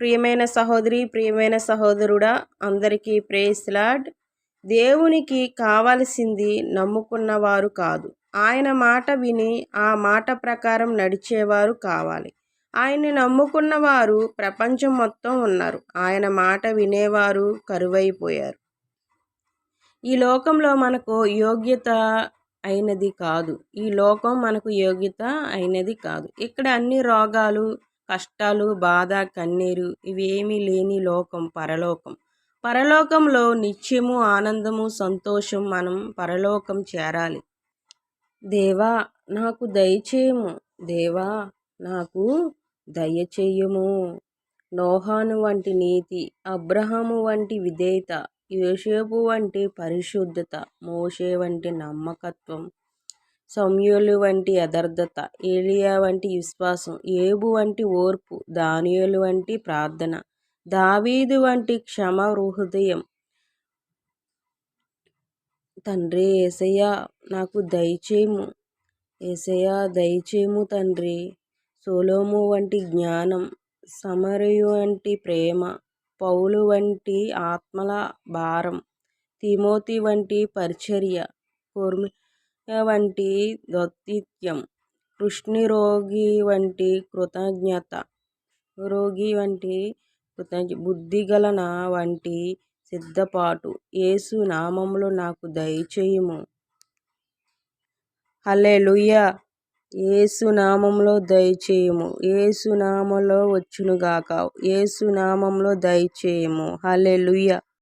ప్రియమైన సహోదరి, ప్రియమైన సహోదరుడా, అందరికీ ప్రైజ్ లార్డ్. దేవునికి కావలసింది నమ్ముకున్నవారు కాదు, ఆయన మాట విని ఆ మాట ప్రకారం నడిచేవారు కావాలి. ఆయన్ని నమ్ముకున్న వారు ప్రపంచం మొత్తం ఉన్నారు, ఆయన మాట వినేవారు కరువైపోయారు. ఈ లోకంలో మనకు యోగ్యత అయినది కాదు, ఈ లోకం మనకు యోగ్యత అయినది కాదు. ఇక్కడ అన్ని రోగాలు, కష్టాలు, బాధ, కన్నీరు ఇవేమీ లేని లోకం పరలోకం. పరలోకంలో నిత్యము ఆనందము, సంతోషం. మనం పరలోకం చేరాలి. దేవా నాకు దయచేయము, దేవా నాకు దయచేయము. నోహాను వంటి నీతి, అబ్రహాము వంటి విధేయత, యోసేపు వంటి పరిశుద్ధత, మోషే వంటి నమ్మకత్వం, సమూయేలు వంటి యథార్థత, ఏలియా వంటి విశ్వాసం, యోబు వంటి ఓర్పు, దానియేలు వంటి ప్రార్థన, దావీదు వంటి క్షమ హృదయం. తండ్రి యేసయ్యా నాకు దయచేయము, యేసయ్యా దయచేయము తండ్రి. సొలొమోను వంటి జ్ఞానం, సమరయు వంటి ప్రేమ, పౌలు వంటి ఆత్మల భారం, తిమోతి వంటి పరిచర్య, కొర్నేలియు వంటి దౌత్యం, కుష్ఠరోగి వంటి కృతజ్ఞత, బుద్ధిగలన వంటి సిద్ధపాటు. యేసు నామములో నాకు దయచేయము. హల్లెలూయా. యేసు నామములో దయచేయము. యేసు నామములో వచ్చునుగాక. యేసు నామములో దయచేయము. హల్లెలూయా.